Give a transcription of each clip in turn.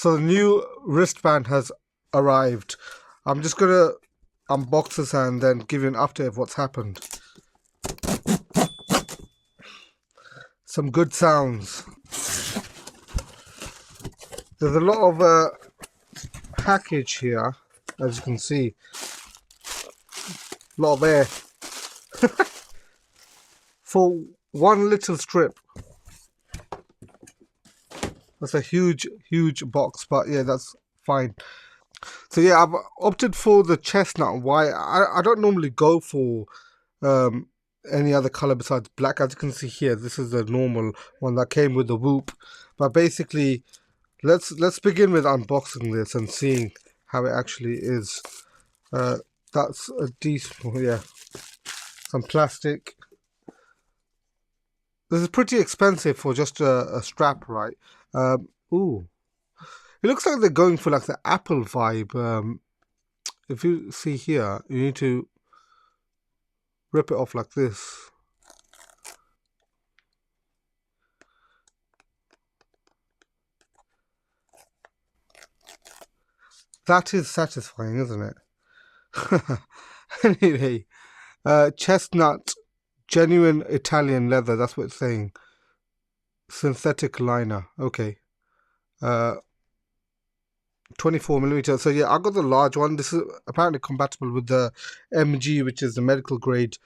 So the new wristband has arrived. I'm just gonna unbox this and then give you an update of what's happened. Some good sounds. There's a lot of package here, as you can see. A lot of air. For one little strip. That's a huge box, but yeah, that's fine. So yeah, I've opted for the chestnut. Why? I don't normally go for any other color besides black. As you can see here, this is the normal one that came with the Whoop. But basically, let's begin with unboxing this and seeing how it actually is. That's a decent, yeah, some plastic. This is pretty expensive for just a strap, right? Ooh, it looks like they're going for like the Apple vibe. If you see here, you need to rip it off like this. That is satisfying, isn't it? Anyway, chestnut, genuine Italian leather. That's what it's saying. Synthetic liner. Okay. 24mm. So yeah, I got the large one. This is apparently compatible with the MG, which is the medical grade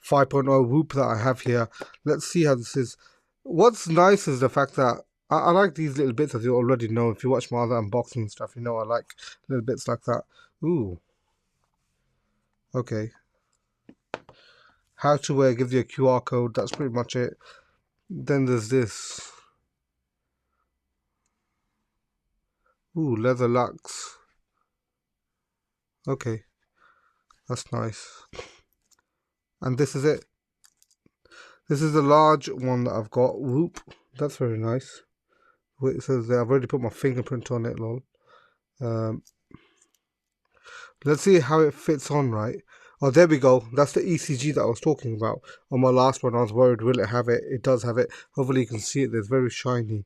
5.0 Whoop that I have here. Let's see how this is. What's nice is the fact that I like these little bits, as you already know. If you watch my other unboxing stuff, you know I like little bits like that. Ooh. Okay. How to wear gives you a QR code. That's pretty much it. Then there's this. Ooh, leather luxe. Okay. That's nice. And this is it. This is the large one that I've got. Whoop. That's very nice. Wait, it says there. I've already put my fingerprint on it, lol. Let's see how it fits on, right? Oh, there we go. That's the ECG that I was talking about. On my last one, I was worried, will it have it? It does have it. Hopefully you can see it. It's very shiny.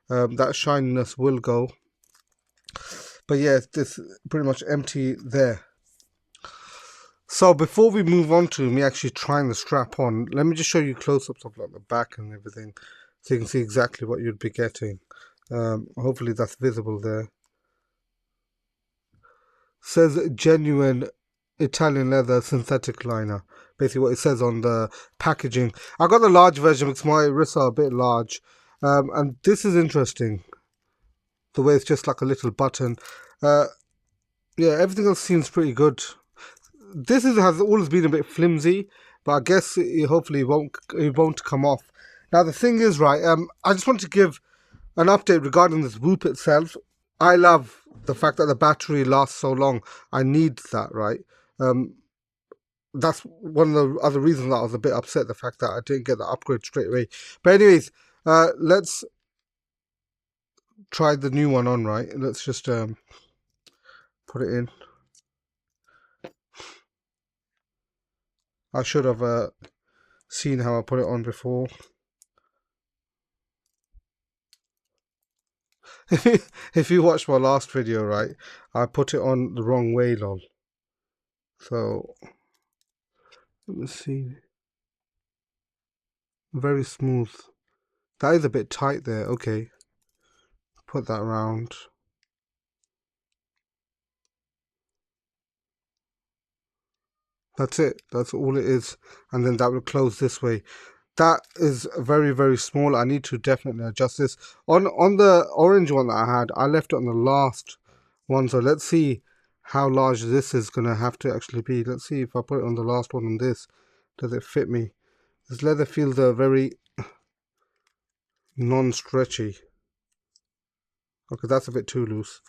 That shininess will go. But yeah, it's pretty much empty there. So before we move on to me actually trying the strap on, let me just show you close-ups of like the back and everything, so you can see exactly what you'd be getting. Hopefully that's visible there. Says genuine Italian leather synthetic liner. Basically what it says on the packaging. I got the large version because my wrists are a bit large. And this is interesting. The way it's just like a little button. Yeah, everything else seems pretty good. This has always been a bit flimsy, but I guess it hopefully won't come off. Now the thing is, right, I just want to give an update regarding this Whoop itself. I love the fact that the battery lasts so long. I need that, right? That's one of the other reasons that I was a bit upset, the fact that I didn't get the upgrade straight away. But anyways, let's try the new one on, right? Let's just put it in. I should have seen how I put it on before. If you watched my last video, right, I put it on the wrong way, lol. So let me see. Very smooth. That is a bit tight there. Okay. Put that around. That's it. That's all it is. And then that will close this way. That is very small. I need to definitely adjust this. On the orange one that I had, I left it on the last one. So let's see how large this is going to have to actually be. Let's see if I put it on the last one on this. Does it fit me? This leather feels very non-stretchy. Okay, that's a bit too loose.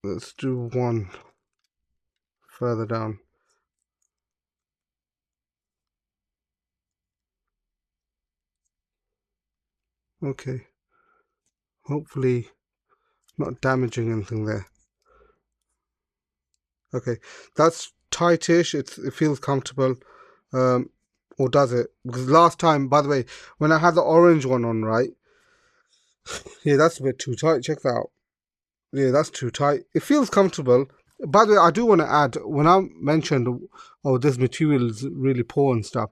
Let's do one further down. Okay. Hopefully not damaging anything there. Okay, that's tightish. It feels comfortable. Or does it? Because last time, by the way, when I had the orange one on, right, Yeah, that's a bit too tight. Check that out. Yeah, that's too tight. It feels comfortable. By the way, I do want to add, when I mentioned, oh, this material is really poor and stuff,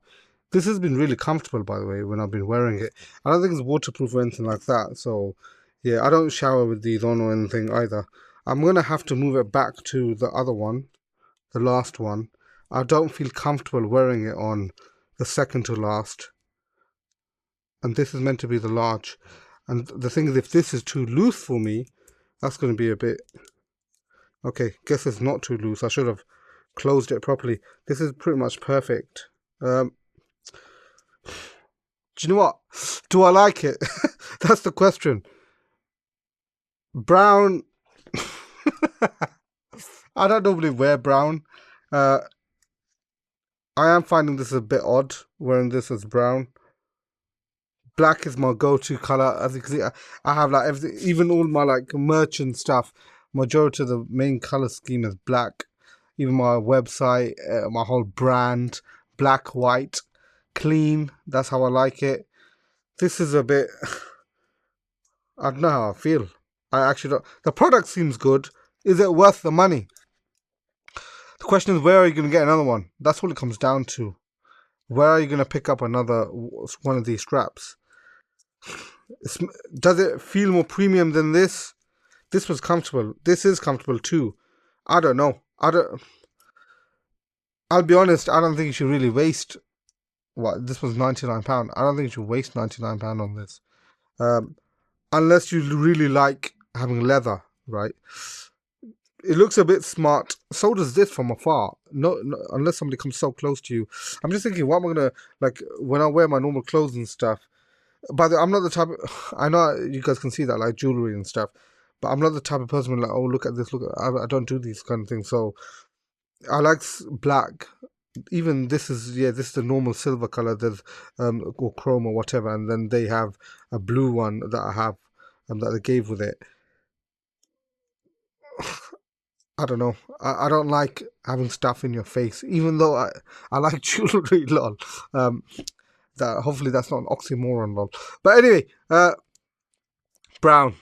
this has been really comfortable, by the way, when I've been wearing it. I don't think it's waterproof or anything like that. So, yeah, I don't shower with these on or anything either. I'm going to have to move it back to the other one, the last one. I don't feel comfortable wearing it on the second to last. And this is meant to be the large. And the thing is, if this is too loose for me, that's going to be a bit... Okay, guess it's not too loose. I should have closed it properly. This is pretty much perfect. Do you know what? Do I like it? That's the question. Brown. I don't normally wear brown. I am finding this a bit odd, wearing this as brown. Black is my go-to color. As you can see, I have like everything, even all my like merch and stuff. Majority of the main color scheme is black. Even my website, my whole brand, black, white, clean. That's how I like it. This is a bit... I don't know how I feel. I actually don't... The product seems good. Is it worth the money? The question is, where are you going to get another one? That's what it comes down to. Where are you going to pick up another one of these straps? Does it feel more premium than this? This was comfortable. This is comfortable too. I don't know. I'll be honest, I don't think you should really waste... What, this was £99. I don't think you should waste £99 on this. Unless you really like having leather, right? It looks a bit smart. So does this from afar. No, unless somebody comes so close to you. I'm just thinking, what am I gonna like when I wear my normal clothes and stuff? By the way, I'm not the type of, I know you guys can see that, like jewelry and stuff, but I'm not the type of person like, oh, look at this, look at, I don't do these kind of things. So I like black. Even this is, yeah, this is the normal silver color. There's or chrome or whatever, and then they have a blue one that I have that they gave with it. I don't know. I don't like having stuff in your face, even though I like jewelry, lol. That hopefully that's not an oxymoron, lol. But anyway, brown.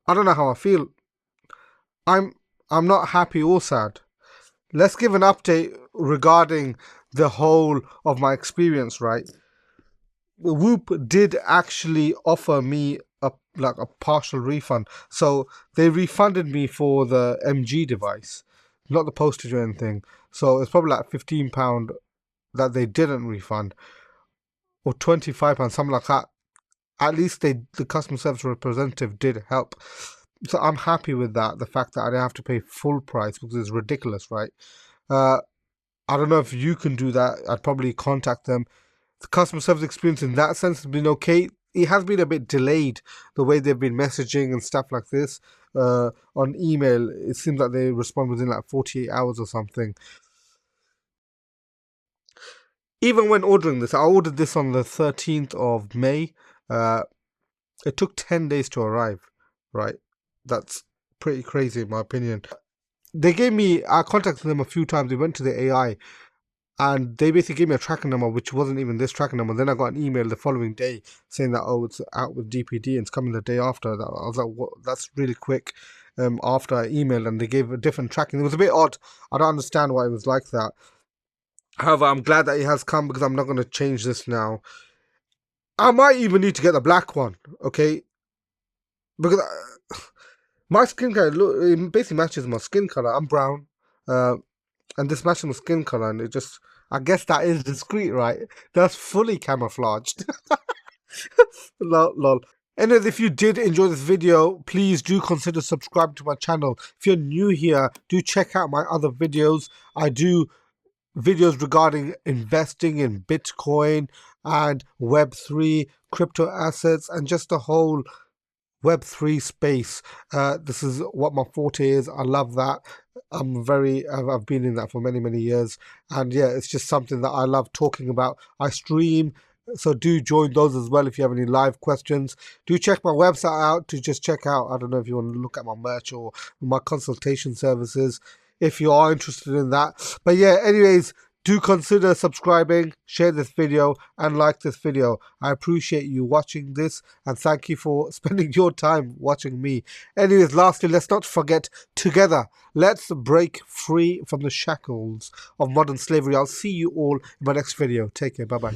I don't know how I feel. I'm not happy or sad. Let's give an update regarding the whole of my experience, right? Whoop did actually offer me a partial refund. So they refunded me for the MG device, not the postage or anything. So it's probably like £15 that they didn't refund, or £25, something like that. At least the customer service representative did help. So I'm happy with that. The fact that I didn't have to pay full price, because it's ridiculous, right? I don't know if you can do that. I'd probably contact them. The customer service experience in that sense has been okay. It has been a bit delayed, the way they've been messaging and stuff like this. On email, it seems like they respond within like 48 hours or something. Even when ordering this, I ordered this on the 13th of May. It took 10 days to arrive, right? That's pretty crazy in my opinion. I contacted them a few times. They went to the AI and they basically gave me a tracking number, which wasn't even this tracking number. Then I got an email the following day saying that, oh, it's out with DPD and it's coming the day after. I was like, what? That's really quick. After I emailed, and they gave a different tracking. It was a bit odd. I don't understand why it was like that. However, I'm glad that it has come, because I'm not going to change this now. I might even need to get the black one, okay? Because my skin color, it basically matches my skin color. I'm brown. And this matches my skin color, and it just, I guess that is discreet, right? That's fully camouflaged. Lol. Anyways, if you did enjoy this video, please do consider subscribing to my channel. If you're new here, do check out my other videos. I do videos regarding investing in Bitcoin and Web3, crypto assets, and just the whole Web3 space. This is what my forte is. I love that. I've been in that for many years, and yeah, it's just something that I love talking about. I stream, so do join those as well if you have any live questions. Do check my website out to just check out, I don't know if you want to look at my merch or my consultation services, if you are interested in that. But yeah, anyways, Do consider subscribing, share this video, and like this video. I appreciate you watching this, and thank you for spending your time watching me. Anyways, lastly, let's not forget, together, let's break free from the shackles of modern slavery. I'll see you all in my next video. Take care. Bye-bye.